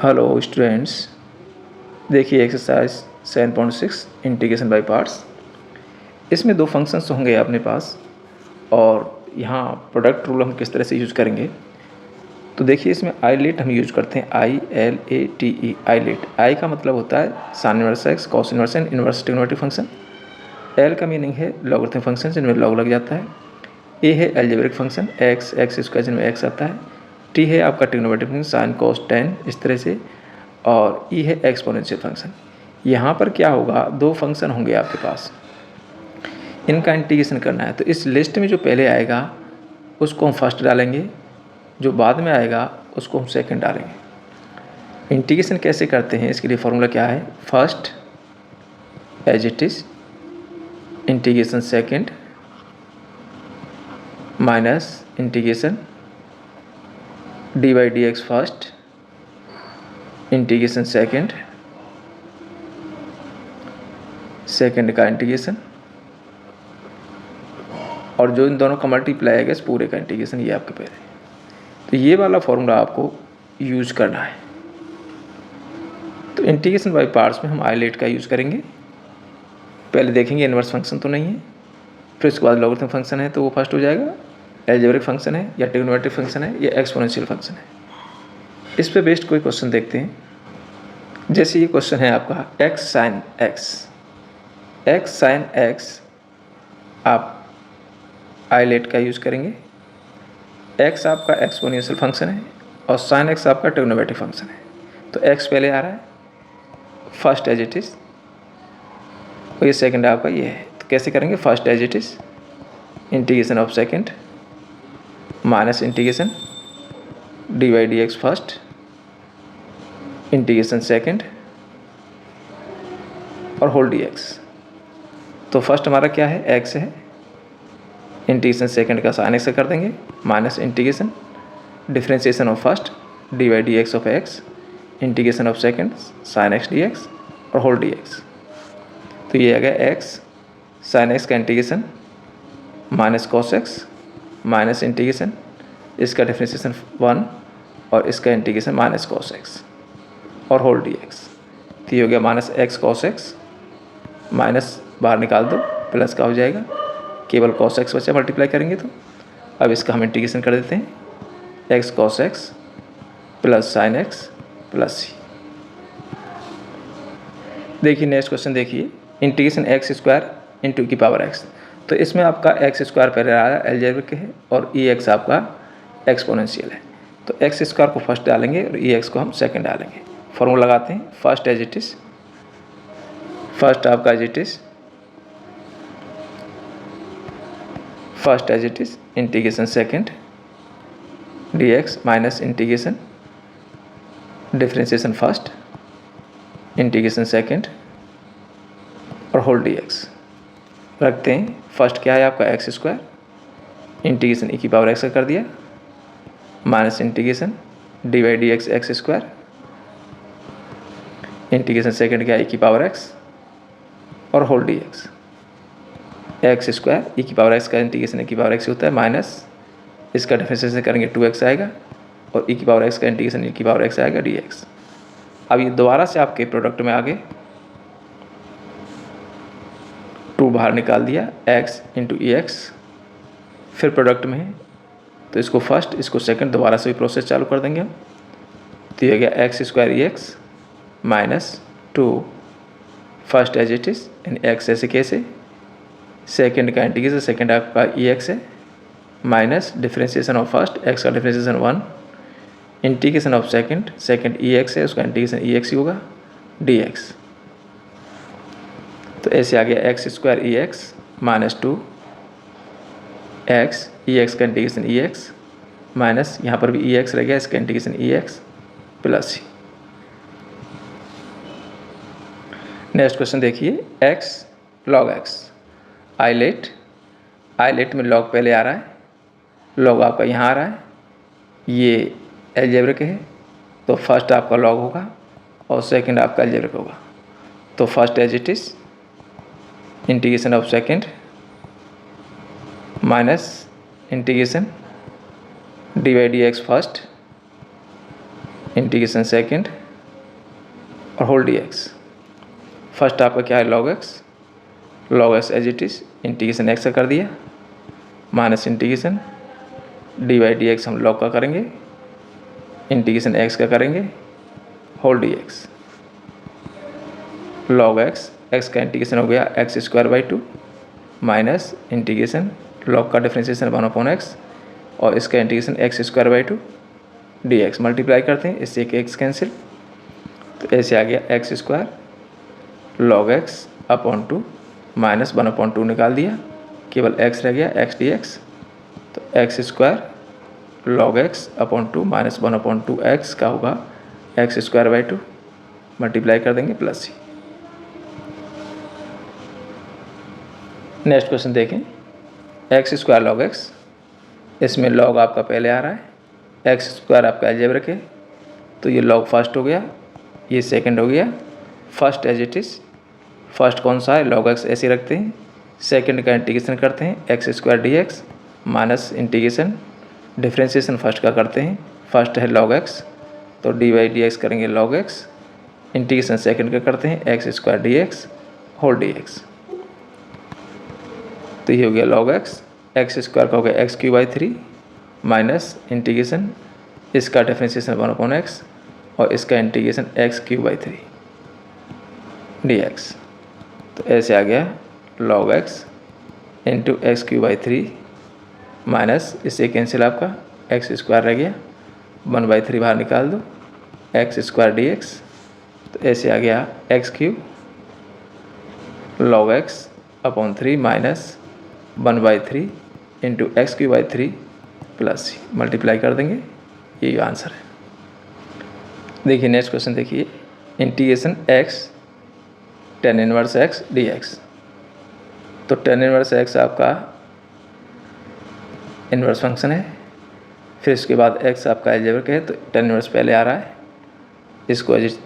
Hello students, देखिए exercise 7.6 integration by parts. इसमें दो फंक्शंस होंगे अपने पास और यहाँ प्रोडक्ट रूल हम किस तरह से यूज़ करेंगे। तो देखिए इसमें आईलेट हम यूज करते हैं, ILATE आईलेट। आई का मतलब होता है sine inverse x, cos inverse n, inverse trigonometric function. L का मीनिंग है लॉगरिथमिक फंक्शन जिनमें लॉग लग जाता है। ए है एल्जेब्रिक फंक्शन, एक्स स्क्वायर जिनमें एक्स आता है। टी है आपका trigonometric function sine cos tan इस तरह से। और ई है एक्सपोनेंशियल फंक्शन। यहाँ पर क्या होगा, दो फंक्शन होंगे आपके पास, इनका इंटीग्रेशन करना है। तो इस लिस्ट में जो पहले आएगा उसको हम फर्स्ट डालेंगे, जो बाद में आएगा उसको हम सेकंड डालेंगे। इंटीग्रेशन कैसे करते हैं, इसके लिए फॉर्मूला क्या है, first as it is integration second minus integration d by d x first integration second का इंटीग्रेशन, और जो इन दोनों का मल्टीप्लाई आएगा इस पूरे का इंटीग्रेशन, ये आपके पहले। तो ये वाला फॉर्मूला आपको यूज करना है। तो इंटीग्रेशन बाय पार्ट्स में हम आईलेट का यूज़ करेंगे। पहले देखेंगे इनवर्स फंक्शन तो नहीं है, फिर उसके बाद लॉगरिथमिक फंक्शन है तो वो फर्स्ट हो जाएगा, एल्जेब्रिक फंक्शन है या ट्रिग्नोमेट्रिक फंक्शन है या एक्सपोनेंशियल फंक्शन है। इस पे बेस्ड कोई क्वेश्चन देखते हैं। जैसे ये क्वेश्चन है आपका एक्स साइन एक्स, आप आईलेट का यूज़ करेंगे। एक्स आपका एक्सपोनेंशियल फंक्शन है और साइन एक्स आपका ट्रिग्नोमेट्रिक फंक्शन है। तो एक्स पहले आ रहा है फर्स्ट एज इट इज़, और ये सेकंड आपका ये है। तो कैसे करेंगे, first as it is integration of second minus integration d by d x first integration second और होल डी एक्स। तो फर्स्ट हमारा क्या है, एक्स है, इंटीग्रेशन सेकंड का साइन एक्स कर देंगे minus integration differentiation of first d by d x of x integration of second sine x d x और होल डी एक्स। तो ये आ गया एक्स साइन एक्स का integration minus cos x minus integration इसका differentiation 1 और इसका integration minus cos x और होल डी एक्स। तो ये हो गया minus x cos x, minus बाहर निकाल दो, प्लस का हो जाएगा, केवल कॉस एक्स बचा, मल्टीप्लाई करेंगे तो। अब इसका हम इंटीग्रेशन कर देते हैं, x cos x plus sine x plus c. देखिए नेक्स्ट क्वेश्चन देखिए, इंटीग्रेशन एक्स स्क्वायर इंटू की पावर एक्स। तो इसमें आपका एक्स स्क्वायर पहले आया एल्जेब्रिक है और ई एक्स आपका एक्सपोनेंशियल है। तो एक्स स्क्वायर को फर्स्ट डालेंगे और ई एक्स को हम सेकंड डालेंगे। फॉर्मूला लगाते हैं, first as it is, first आपका as it is integration second d x minus integration differentiation first integration second और होल डी एक्स। रखते हैं, फर्स्ट क्या है आपका एक्स स्क्वायर इंटीग्रेशन ई की पावर एक्स का कर दिया minus integration d by d x x square integration second क्या है ई की पावर एक्स और होल डी एक्स स्क्वायर ई की पावर एक्स का इंटीग्रेशन ई की पावर एक्स होता है माइनस इसका डिफरेंशिएशन करेंगे 2x आएगा और ई की पावर एक्स का इंटीग्रेशन ई की पावर एक्स आएगा डी एक्स। अब ये दोबारा से आपके प्रोडक्ट में आगे 2 बाहर निकाल दिया, x इंटू ई एक्स, फिर प्रोडक्ट में है तो इसको फर्स्ट इसको सेकंड दोबारा से भी प्रोसेस चालू कर देंगे हम। तो ये गया x square e x minus 2 first as it is in x ऐसे कैसे, सेकंड का इंटीग्रेशन सेकंड आपका ई एक्स है minus differentiation of first x का differentiation 1 integration of second e x है, उसका इंटीग्रेशन ई एक्स ही होगा डी एक्स। तो ऐसे आ गया x square e x minus 2 x ई एक्स का इंटीग्रेशन ई एक्स माइनस यहाँ पर भी ई एक्स रह गया, इसका integration e x plus c. Next question देखिए, एक्स लॉग एक्स आईलेट में लॉग पहले आ रहा है, लॉग आपका यहाँ आ रहा है, ये एल्जेब्रिक है तो फर्स्ट आपका लॉग होगा और सेकंड आपका एल्जेब्रिक होगा। तो first as it is integration of second minus integration d by d x first integration second और होल डी एक्स। फर्स्ट आपका क्या है log x as it is integration x का कर दिया minus integration d by d x हम log का करेंगे, इंटीग्रेशन एक्स का करेंगे, whole d x log x का इंटीग्रेशन हो गया x square by 2 minus integration log का डिफ्रेंशिएशन 1/x और इसका integration x square by 2 D x multiply करते हैं, इससे एक एक्स कैंसिल, तो ऐसे आ गया x square log x upon 2 minus 1/2 निकाल दिया, केवल एक्स रह गया एक्स डी एक्स, तो x square log x upon 2 minus 1/2 x का होगा एक्स स्क्वायर बाई 2 मल्टीप्लाई कर देंगे प्लस सी। नेक्स्ट क्वेश्चन देखें, एक्स स्क्वायर लॉग एक्स, इसमें लॉग आपका पहले आ रहा है, एक्स स्क्वायर आपका अलजेब्रिक है, तो ये लॉग फर्स्ट हो गया, ये सेकंड हो गया, first as it is, first कौन सा है लॉग एक्स ऐसे रखते हैं, सेकंड का इंटीग्रेशन करते हैं x square d x minus integration differentiation first का करते हैं, फर्स्ट है लॉग एक्स तो डी बाई डी एक्स करेंगे लॉग एक्स, इंटीग्रेशन सेकंड का करते हैं x square d x whole d x, तो ये हो गया लॉग एक्स स्क्वायर का हो गया x cube by 3 minus integration इसका डिफ्रेंशिएशन 1/x और इसका integration x cube by 3 D x, तो ऐसे आ गया log x into x cube by 3 minus इससे कैंसिल आपका एक्स स्क्वायर रह गया 1/3 बाहर निकाल दो एक्स स्क्वायर डी एक्स, तो ऐसे आ गया x cube log x upon 3 minus 1/3 into x cube by 3 plus c multiply कर देंगे, यही आंसर है। देखिए नेक्स्ट क्वेश्चन देखिए, integration x tan inverse x d x, तो टेन इनवर्स एक्स आपका इनवर्स फंक्शन है, फिर इसके बाद एक्स आपका अलजेब्रिक है तो टेन इनवर्स पहले आ रहा है, इसको एज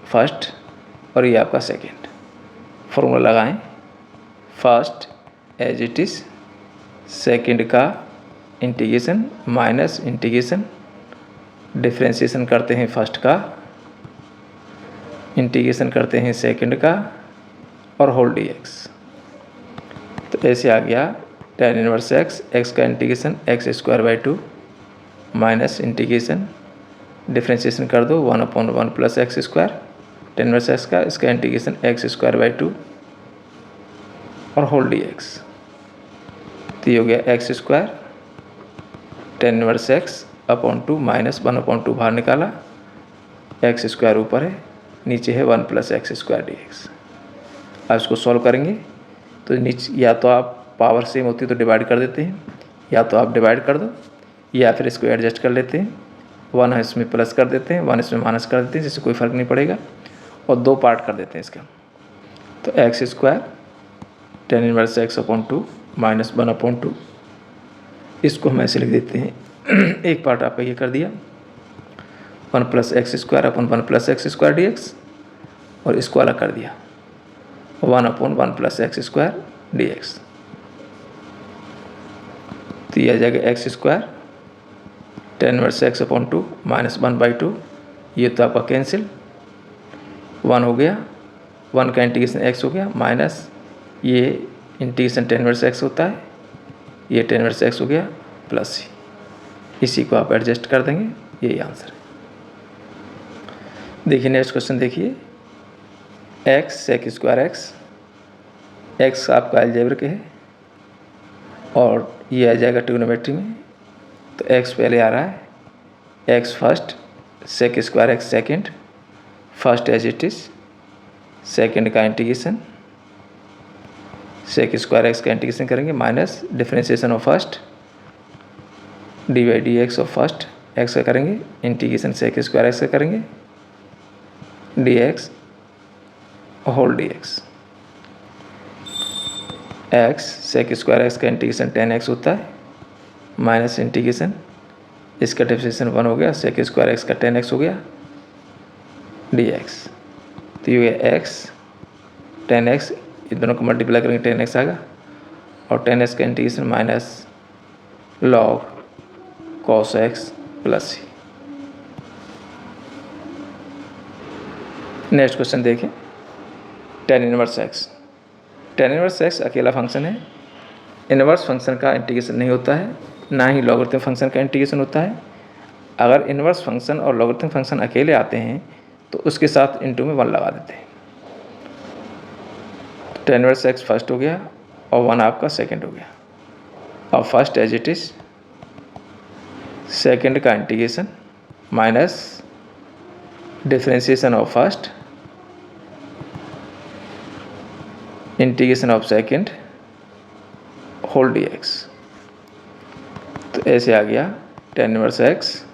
फर्स्ट और ये आपका सेकेंड, फॉर्मूला लगाएं, first as it is second का इंटीग्रेशन माइनस इंटीग्रेशन डिफ्रेंशिएशन करते हैं फर्स्ट का, इंटीग्रेशन करते हैं सेकंड का और होल डी एक्स, तो ऐसे आ गया टेन इनवर्स एक्स का integration x square by 2 minus integration differentiation कर दो 1/1 plus x square ten inverse x का, इसका इंटीग्रेशन एक्स स्क्वायर बाई 2 और होल डी एक्स, तो ये हो गया x square ten inverse x upon 2 minus 1/2 बाहर निकाला, एक्स स्क्वायर ऊपर है नीचे है 1 plus x square d x. अब इसको सॉल्व करेंगे तो नीचे या तो आप पावर सेम होती है तो डिवाइड कर देते हैं, या तो आप डिवाइड कर दो या फिर इसको एडजस्ट कर लेते हैं, 1 इसमें प्लस कर देते हैं 1 इसमें माइनस कर देते हैं, जिससे कोई फ़र्क नहीं पड़ेगा, और 2 पार्ट कर देते हैं इसका, तो x square ten inverse x upon 2 minus 1/2, इसको हम ऐसे लिख देते हैं एक पार्ट आपका ये कर दिया 1 plus x square upon 1 plus x square d x, और इसको अलग कर दिया 1/1 plus x square d x, तो यह आ जाएगा x square ten inverse x upon 2 minus 1/2, ये तो आपका कैंसिल 1 हो गया, 1 का इंटीग्रेशन एक्स हो गया माइनस ये इंटीग्रेशन टेन इनवर्स एक्स होता है, ये टेन इनवर्स एक्स हो गया प्लस सी, इसी को आप एडजस्ट कर देंगे, यही आंसर है। देखिए नेक्स्ट क्वेश्चन देखिए, एक्स सेक स्क्वायर एक्स आपका अलजेब्रिक है और ये आ जाएगा ट्रिग्नोमेट्री में, तो एक्स पहले आ रहा है, x first sec square x second, first as it is second का इंटीग्रेशन सेक स्क्वायर एक्स का इंटीग्रेशन करेंगे minus differentiation of first d by d x of first x का करेंगे, इंटीग्रेशन सेक स्क्वायर एक्स का करेंगे d x whole d x, x sec square x का integration 10x होता है minus integration इसका डिफ्रेंशिएशन 1 हो गया, सेक स्क्वायर एक्स का 10x हो गया डी एक्स, तो ये एक्स 10x, इन दोनों को मल्टीप्लाई करेंगे 10x आएगा, और 10x का integration minus log cos x plus c, next question देखें, tan inverse x. tan inverse x अकेला फंक्शन है। इनवर्स फंक्शन का इंटीग्रेशन नहीं होता है, ना ही लॉगरिथम फंक्शन का इंटीग्रेशन होता है। अगर इनवर्स फंक्शन और लॉगरिथम फंक्शन अकेले आते हैं तो उसके साथ इंटू में 1 लगा देते हैं। tan इनवर्स एक्स फर्स्ट हो गया और 1 आपका सेकंड हो गया। अब first as it is, second का integration minus differentiation of first integration of second whole dx। तो ऐसे आ गया tan इनवर्स एक्स,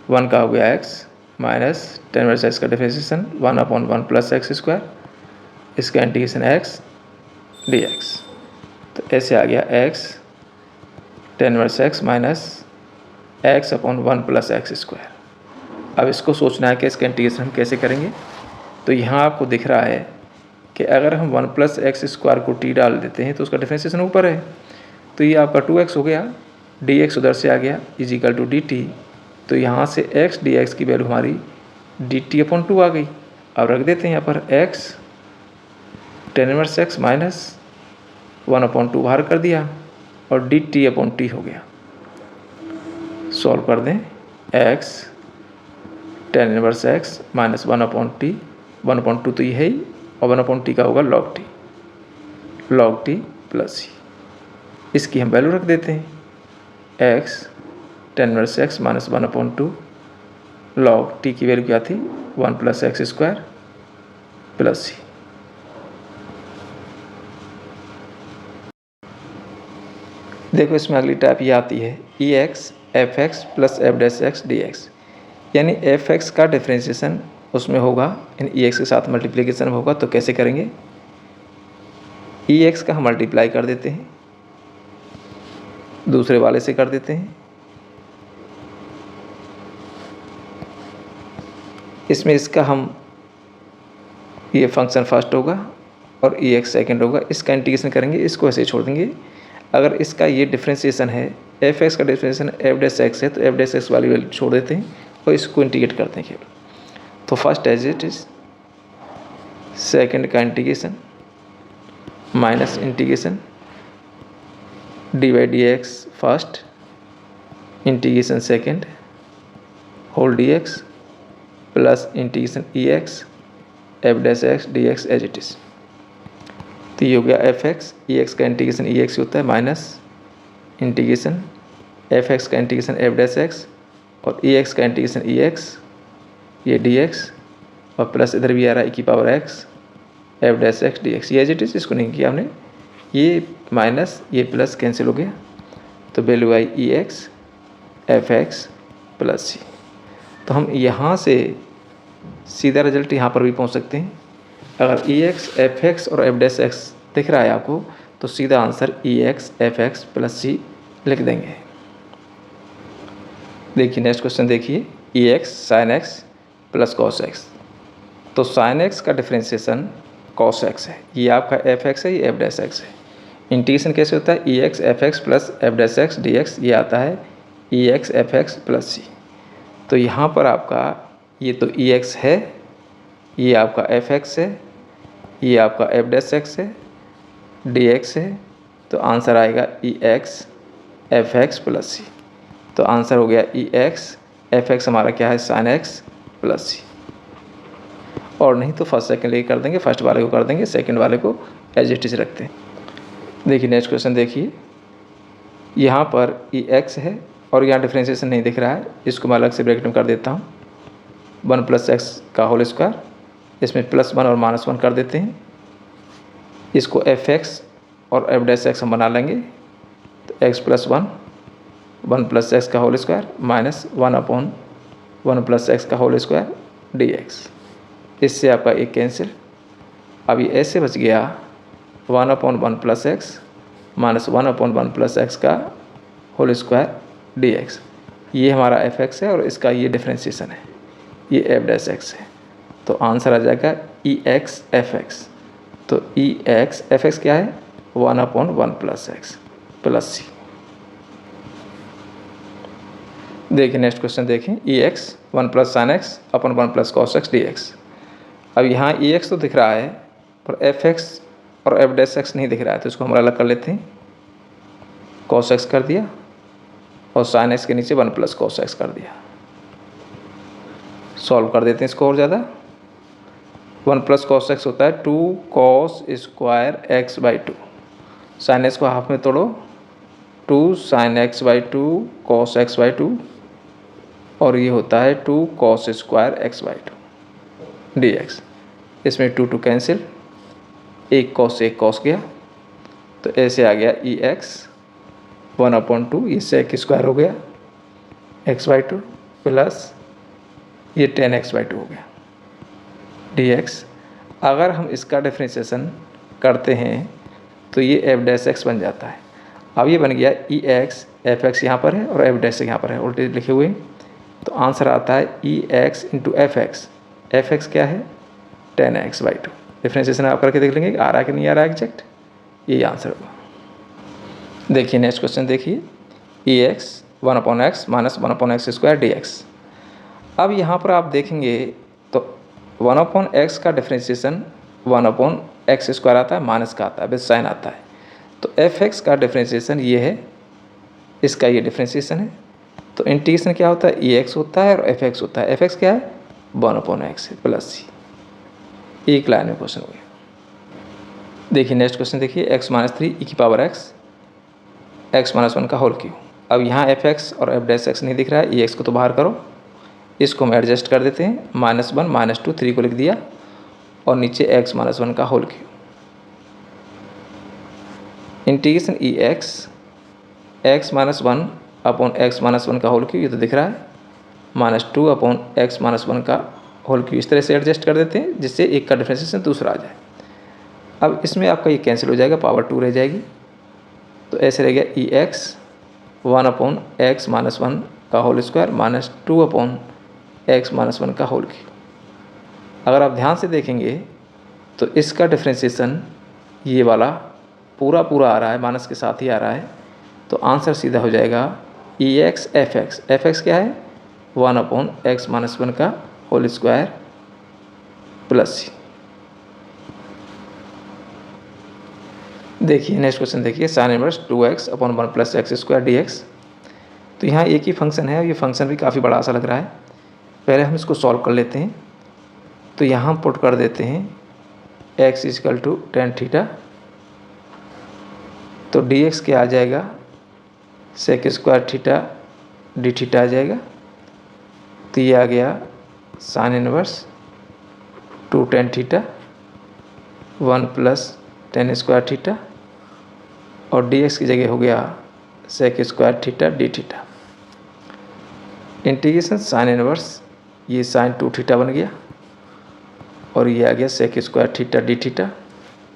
1 का हो गया x minus tan inverse x का डिफरेंशिएशन 1/1 प्लस एक्स स्क्वायर, इसका इंटीग्रेशन x dx। तो ऐसे आ गया x tan inverse x minus x/1 plus x square. अब इसको सोचना है कि इसका इंटीग्रेशन हम कैसे करेंगे। तो यहाँ आपको दिख रहा है कि अगर हम 1 प्लस एक्स स्क्वायर को t डाल देते हैं तो उसका डिफरेंशिएशन ऊपर है, तो ये आपका 2x हो गया, dx उधर से आ गया इजिकल टू dt। तो यहाँ से x dx की वैल्यू हमारी dt/2 आ गई। अब रख देते हैं यहाँ पर x tan inverse x minus 1/2 बाहर कर दिया और dt/t हो गया। सॉल्व कर दें, x tan inverse x minus 1/t, 1/2 तो ये है ही और 1/t का होगा log t प्लस c। इसकी हम वैल्यू रख देते हैं, x tan inverse x minus 1/2 log t की वैल्यू क्या थी 1 plus x square plus c। देखो इसमें अगली टाइप ये आती है ex fx plus f' dx, यानी fx का डिफरेंशिएशन उसमें होगा इन ex के साथ मल्टीप्लिकेशन में होगा। तो कैसे करेंगे, ex का हम मल्टीप्लाई कर देते हैं, दूसरे वाले से कर देते हैं। इसमें इसका हम ये फंक्शन फर्स्ट होगा और ex सेकंड होगा, इसका इंटीग्रेशन करेंगे, इसको ऐसे छोड़ देंगे। अगर इसका ये डिफरेंशिएशन है, fx का डिफरेंशिएशन f' है तो f' वाली वैल्यू छोड़ देते हैं और इसको इंटीग्रेट करते हैं केवल। तो first as it is, second का integration minus integration dy/dx first integration second whole dx plus integration ex f' dx as it is. तो ये हो गया fx, ex का इंटीग्रेशन ex होता है माइनस इंटीग्रेशन fx का इंटीग्रेशन f' और ex का इंटीग्रेशन ex ये dx और प्लस इधर भी आ रहा है e⁻x f' dx। ये एज इट इज, इसको नहीं किया हमने, ये माइनस ये प्लस कैंसिल हो गया। तो वैल्यू आई ex fx प्लस c। तो हम यहाँ से सीधा रिजल्ट यहाँ पर भी पहुँच सकते हैं। अगर ex fx और f' दिख रहा है आपको तो सीधा answer ex fx plus c लिख देंगे। देखिए नेक्स्ट क्वेश्चन देखिए, ex sin x plus cos x। तो sin x का डिफरेंशिएशन cos x है, ये आपका fx है, ये f' है। इंटीग्रेशन कैसे होता है, ex fx plus f' dx, ये आता है ex fx प्लस c। तो यहाँ पर आपका ये तो ex है, ये आपका fx है, ये आपका f' है, dx है। तो आंसर आएगा ex fx प्लस c। तो आंसर हो गया ex fx हमारा क्या है sin x प्लस c। और नहीं तो फर्स्ट सेकंड लेके कर देंगे, फर्स्ट वाले को कर देंगे, सेकंड वाले को एज इट इज रखते हैं। देखिए नेक्स्ट क्वेश्चन देखिए, यहाँ पर ex है और यहाँ डिफरेंशिएशन नहीं दिख रहा है, इसको मैं अलग से ब्रैकेट में कर देता हूँ, 1 प्लस एक्स का होल स्क्वायर, इसमें +1 और -1 कर देते हैं। इसको fx और f' हम बना लेंगे। तो x प्लस 1 प्लस एक्स का whole square minus 1/1 plus x का होल स्क्वायर dx। इससे आपका एक कैंसिल। अब ये ऐसे बच गया 1/1 plus x minus 1/1 plus x का होल स्क्वायर dx। ये हमारा fx है और इसका ये डिफरेंशिएशन है, ये f' है। तो आंसर आ जाएगा ex fx। तो ex fx क्या है 1/1 प्लस एक्स प्लस c। देखिए नेक्स्ट क्वेश्चन देखें, ex 1 plus sine x upon 1 plus cos x dx। अब यहाँ ई एक्स तो दिख रहा है पर एफ एक्स और एफ डैश एक्स नहीं दिख रहा है, तो इसको हम अलग कर लेते हैं। कॉस एक्स कर दिया और साइन एक्स के नीचे 1 प्लस कॉस एक्स कर दिया। सॉल्व कर देते हैं इसको और ज़्यादा। 1 प्लस कॉस एक्स होता है 2 cos square x by 2। Sine x को हाफ में तोड़ो, 2 sine x by 2 cos x by 2, और ये होता है 2 cos square x by 2 D x. इसमें 2 कैंसिल, एक कॉस गया, तो ऐसे आ गया ई एक्स 1/2, ये सेक स्क्वायर हो गया एक्स बाई 2 प्लस ये 10x/2 हो गया डी एक्स। अगर हम इसका डिफ्रेंशिएशन करते हैं तो ये एफ डैश एक्स बन जाता है। अब ये बन गया ई एक्स, एफ एक्स यहाँ पर है और एफ डैश यहाँ पर है उल्टे लिखे हुए, तो आंसर आता है e x into f x. F x क्या है 10x/2। डिफ्रेंशिएशन आप करके देख लेंगे आ रहा है कि नहीं आ रहा है एग्जैक्ट, यही आंसर होगा। देखिए नेक्स्ट क्वेश्चन देखिए, e x 1/x minus 1/x² d x. अब यहाँ पर आप देखेंगे तो 1/x का डिफ्रेंशिएशन 1/x² आता है, माइनस का आता है, विद साइन आता है। तो एफ एक्स का डिफ्रेंशिएशन ये है, इसका ये डिफ्रेंशिएशन है। तो इंटीग्रेशन क्या होता है, ई एक्स होता है और एफ एक्स होता है। एफ एक्स क्या है 1/x है प्लस सी। एक लाइन में क्वेश्चन हो गया। देखिए नेक्स्ट क्वेश्चन देखिए, x - 3 e की पावर x, x - 1 का होल क्यूब। अब यहाँ एफ एक्स और एफ डैश एक्स नहीं दिख रहा है, ई एक्स को तो बाहर करो, इसको हम एडजस्ट कर देते हैं। -1 -2 3 को लिख दिया और नीचे x - 1 का whole cube. Integration e x x - 1 upon x - 1 का होल क्यूब, ये तो दिख रहा है, -2 अपॉन x - 1 का होल क्यूब। इस तरह से एडजस्ट कर देते हैं जिससे एक का डिफ्रेंशिएशन दूसरा आ जाए। अब इसमें आपका ये कैंसिल हो जाएगा, पावर 2 रह जाएगी, तो ऐसे रह गया ई एक्स 1/x - 1 का होल स्क्वायर -2 अपॉन x - 1 का होल क्यूब। अगर आप ध्यान से देखेंगे तो इसका डिफ्रेंशिएशन ये वाला पूरा आ रहा है, माइनस के साथ ही आ रहा है, तो आंसर सीधा हो जाएगा e x f x. F x क्या है 1/x - 1 का होल स्क्वायर प्लस सी। देखिए नेक्स्ट क्वेश्चन देखिए, sine inverse 2x upon 1 plus x² D x. तो यहाँ एक ही फंक्शन है, ये फंक्शन भी काफ़ी बड़ा सा लग रहा है। पहले हम इसको सॉल्व कर लेते हैं। तो यहाँ पुट कर देते हैं x = tan थीटा, तो डी एक्स क्या आ जाएगा sec² थीटा डी थीटा आ जाएगा। तो ये आ गया sine inverse 2 tan theta 1 plus tan² theta, और डी एक्स की जगह हो गया sec² theta d theta. Integration sine inverse ये साइन 2 थीटा बन गया और ये आ गया sec² theta d theta.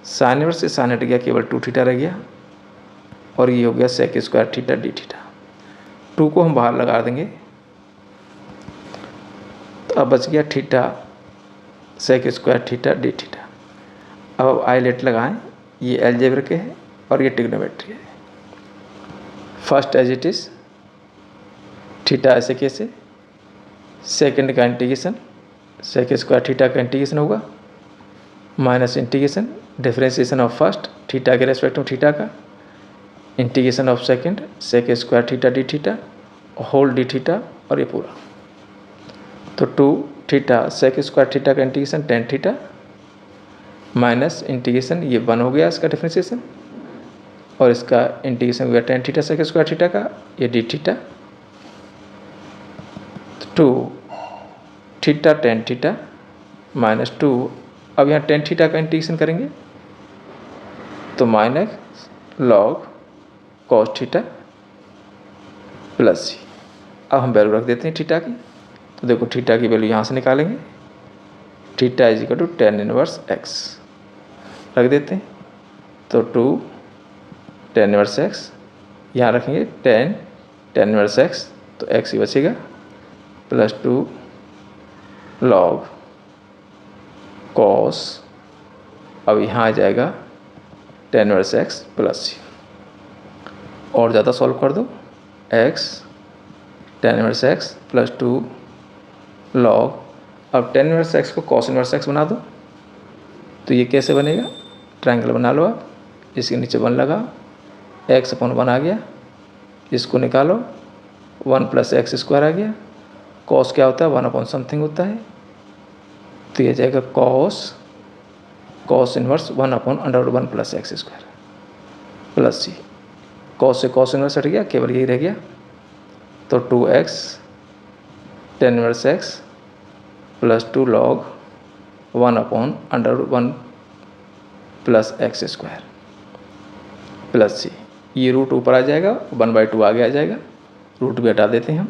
Sine inverse से साइन हट गया, केवल 2 थीटा रह गया और ये हो गया sec² थीटा डी थीटा। 2 को हम बाहर लगा देंगे तो अब बच गया theta sec² theta d theta. अब आइलेट लगाएं, ये अलजेब्रा के है और ये ट्रिग्नोमेट्री है। First as it is theta ऐसे कैसे, सेकंड का इंटीग्रेशन sec² थीटा का इंटीग्रेशन होगा minus integration differentiation of first theta के रेस्पेक्ट में थीटा का, integration of second sec² theta d theta whole d theta, और ये पूरा। तो 2 थीटा sec² थीटा का integration tan theta minus integration ये 1 हो गया इसका डिफरेंशिएशन, और इसका इंटीग्रेशन हो गया tan थीटा sec² थीटा का, ये d theta. 2 theta tan theta minus 2, अब यहाँ tan थीटा का इंटीग्रेशन करेंगे तो minus log cos theta plus c. अब हम वैल्यू रख देते हैं थीटा की, तो देखो थीटा की वैल्यू यहाँ से निकालेंगे, थीटा = tan इनवर्स x रख देते हैं। तो 2 tan इनवर्स x यहाँ रखेंगे tan इनवर्स x, तो x ही बचेगा प्लस 2 log cos, अब यहाँ आ जाएगा tan इनवर्स x प्लस सी। और ज़्यादा सॉल्व कर दो, x tan inverse x plus 2 log, अब टेन इनवर्स एक्स को कॉस इनवर्स एक्स बना दो, तो ये कैसे बनेगा, ट्रायंगल बना लो आप, इसके नीचे 1 लगा, एक्स अपॉन 1 आ गया, इसको निकालो, 1 प्लस एक्स स्क्वायर आ गया, कॉस क्या होता है 1 अपॉन समथिंग होता है, तो ये जाएगा cos inverse 1 upon under 1 plus x square plus c, cos से कॉस इनवर्स हट गया, केवल यही रह गया, तो 2x tan inverse x plus 2 log 1 upon under 1 plus x square plus c, ये रूट ऊपर आ जाएगा, 1/2 आगे आ जाएगा, रूट भी हटा देते हैं हम,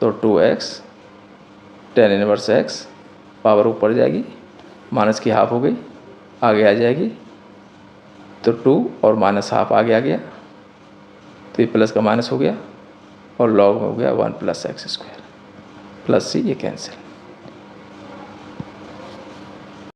तो 2x tan inverse x power ऊपर जाएगी, माइनस की हाफ हो गई, आगे आ जाएगी, तो 2 और माइनस हाफ आगे आ गया, तो ये प्लस का माइनस हो गया और लॉग में हो गया 1 plus x square plus c, ये कैंसिल।